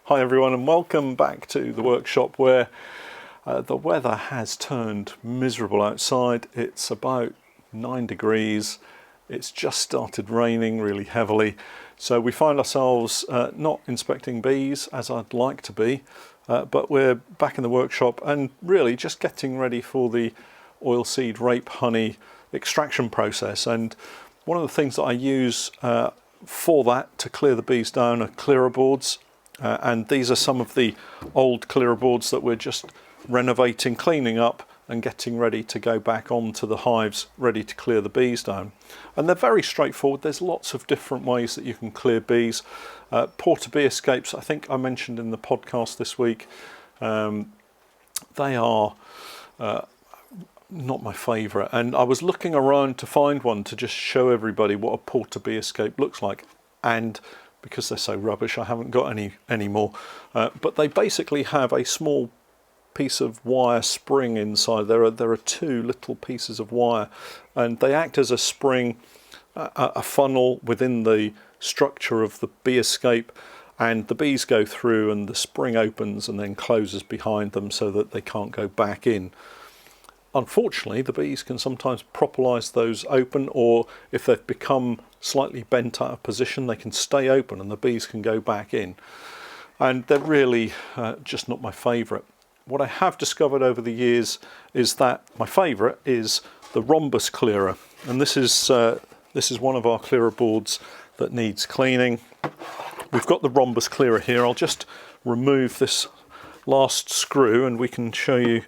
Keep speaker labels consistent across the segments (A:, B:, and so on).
A: Hi everyone, and welcome back to the workshop where the weather has turned miserable outside. It's about 9 degrees. It's just started raining really heavily. So we find ourselves not inspecting bees as I'd like to be, but we're back in the workshop and really just getting ready for the oilseed rape honey extraction process. And one of the things that I use for that to clear the bees down are clearer boards. And these are some of the old clearer boards that we're just renovating, cleaning up and getting ready to go back onto the hives, ready to clear the bees down. And they're very straightforward. There's lots of different ways that you can clear bees. Porter bee escapes, I think I mentioned in the podcast this week, they are not my favourite. And I was looking around to find one to just show everybody what a porter bee escape looks like. And because they're so rubbish, I haven't got any more. But they basically have a small piece of wire spring inside. There are two little pieces of wire, and they act as a spring, a funnel within the structure of the bee escape, and the bees go through and the spring opens and then closes behind them so that they can't go back in. Unfortunately, the bees can sometimes propolyze those open, or if they've become slightly bent out of position, they can stay open and the bees can go back in. And they're really just not my favourite. What I have discovered over the years is that my favourite is the Rhombus Clearer. And this is one of our clearer boards that needs cleaning. We've got the Rhombus Clearer here. I'll just remove this last screw and we can show you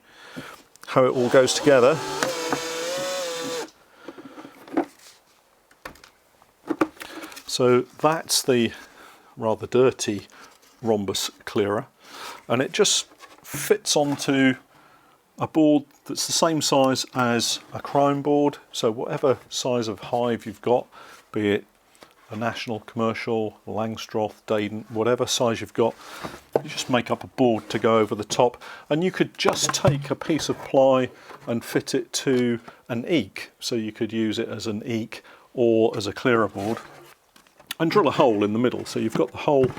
A: how it all goes together. So that's the rather dirty Rhombus Clearer, and it just fits onto a board that's the same size as a crown board. So whatever size of hive you've got, be it a national, commercial, Langstroth, Dayton, whatever size you've got, you just make up a board to go over the top. And you could just take a piece of ply and fit it to an eek. So you could use it as an eek or as a clearer board, and drill a hole in the middle. So you've got the hole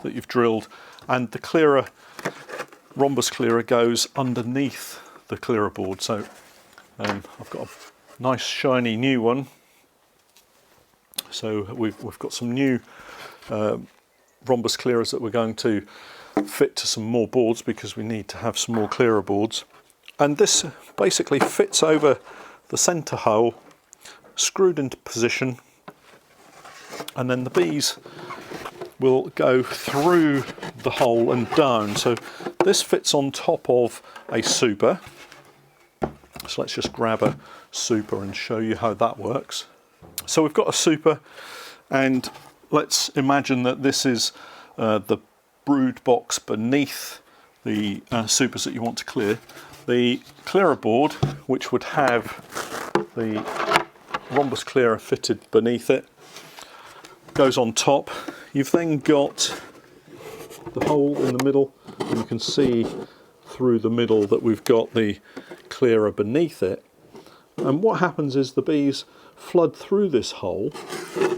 A: that you've drilled, and the clearer, Rhombus Clearer, goes underneath the clearer board. So I've got a nice shiny new one. So we've got some new Rhombus Clearers that we're going to fit to some more boards because we need to have some more clearer boards. And this basically fits over the centre hole, screwed into position, and then the bees will go through the hole and down. So this fits on top of a super. So let's just grab a super and show you how that works. So we've got a super, and let's imagine that this is the brood box beneath the supers that you want to clear. The clearer board, which would have the Rhombus Clearer fitted beneath it, goes on top. You've then got the hole in the middle, and you can see through the middle that we've got the clearer beneath it. And what happens is the bees flood through this hole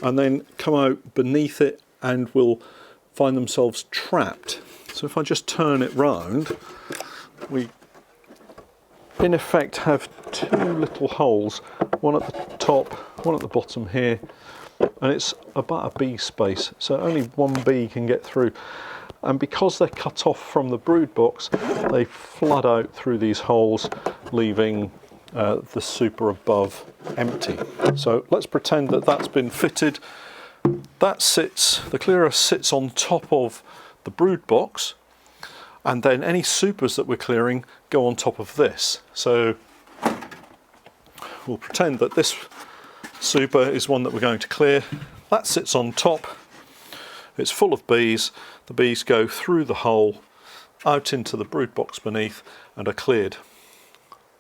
A: and then come out beneath it and will find themselves trapped. So if I just turn it round, we in effect have two little holes, one at the top, one at the bottom here, and it's about a bee space, so only one bee can get through. And because they're cut off from the brood box, they flood out through these holes, leaving the super above empty. So let's pretend that that's been fitted. The clearer sits on top of the brood box, and then any supers that we're clearing go on top of this. So we'll pretend that this super is one that we're going to clear. That sits on top. It's full of bees. The bees go through the hole, out into the brood box beneath, and are cleared.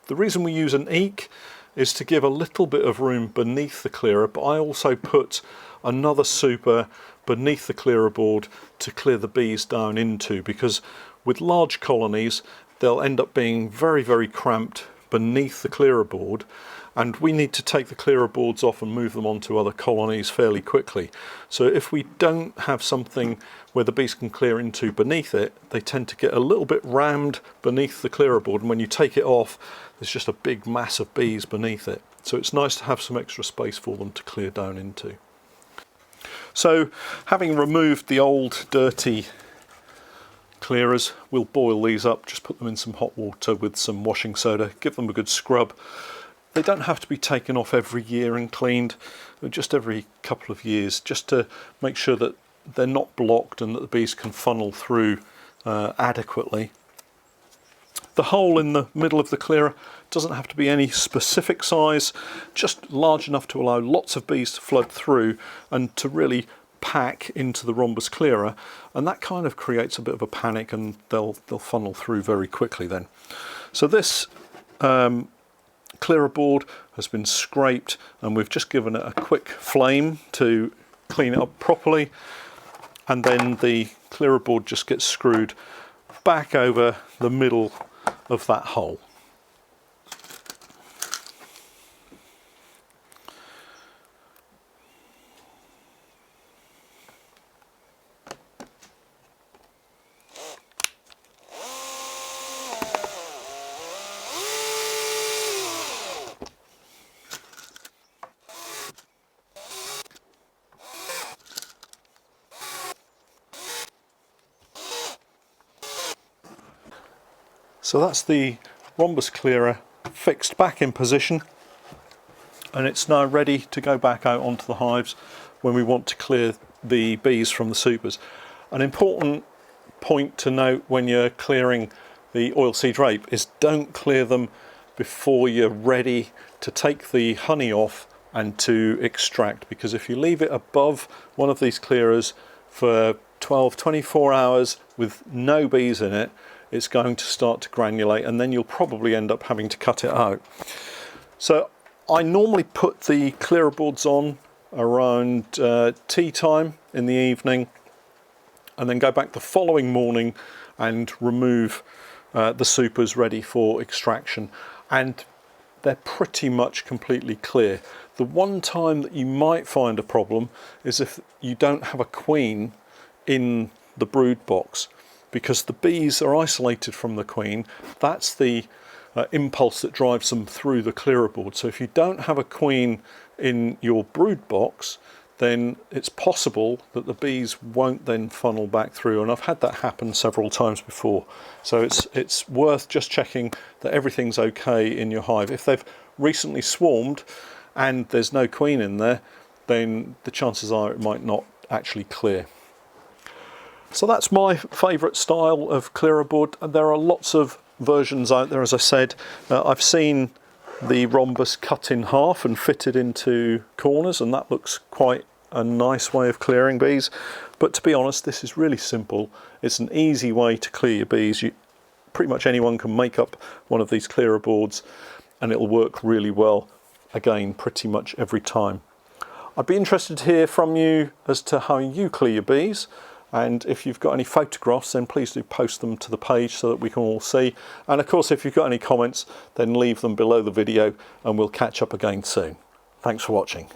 A: The reason we use an eek is to give a little bit of room beneath the clearer, but I also put another super beneath the clearer board to clear the bees down into, because with large colonies they'll end up being very, very cramped beneath the clearer board, and we need to take the clearer boards off and move them onto other colonies fairly quickly. So if we don't have something where the bees can clear into beneath it, they tend to get a little bit rammed beneath the clearer board, and when you take it off, there's just a big mass of bees beneath it. So it's nice to have some extra space for them to clear down into. So having removed the old dirty clearers, we'll boil these up, just put them in some hot water with some washing soda, give them a good scrub. They don't have to be taken off every year and cleaned, just every couple of years, just to make sure that they're not blocked and that the bees can funnel through adequately. The hole in the middle of the clearer doesn't have to be any specific size, just large enough to allow lots of bees to flood through and to really pack into the rhombus clearer, and that kind of creates a bit of a panic, and they'll funnel through very quickly then. So this clearer board has been scraped, and we've just given it a quick flame to clean it up properly, and then the clearer board just gets screwed back over the middle of that hole. So that's the rhombus clearer fixed back in position, and it's now ready to go back out onto the hives when we want to clear the bees from the supers. An important point to note when you're clearing the oilseed rape is don't clear them before you're ready to take the honey off and to extract, because if you leave it above one of these clearers for 12-24 hours with no bees in it, it's going to start to granulate, and then you'll probably end up having to cut it out. So I normally put the clearer boards on around tea time in the evening, and then go back the following morning and remove the supers ready for extraction, and they're pretty much completely clear. The one time that you might find a problem is if you don't have a queen in the brood box, because the bees are isolated from the queen. That's the impulse that drives them through the clearer board. So if you don't have a queen in your brood box, then it's possible that the bees won't then funnel back through, and I've had that happen several times before. So it's worth just checking that everything's okay in your hive. If they've recently swarmed and there's no queen in there, then the chances are it might not actually clear. So that's my favourite style of clearer board, and there are lots of versions out there. As I said, I've seen the rhombus cut in half and fitted into corners, and that looks quite a nice way of clearing bees. But to be honest, this is really simple. It's an easy way to clear your bees. Pretty much anyone can make up one of these clearer boards, and it'll work really well, again, pretty much every time. I'd be interested to hear from you as to how you clear your bees. And if you've got any photographs, then please do post them to the page so that we can all see. And of course, if you've got any comments, then leave them below the video, and we'll catch up again soon. Thanks for watching.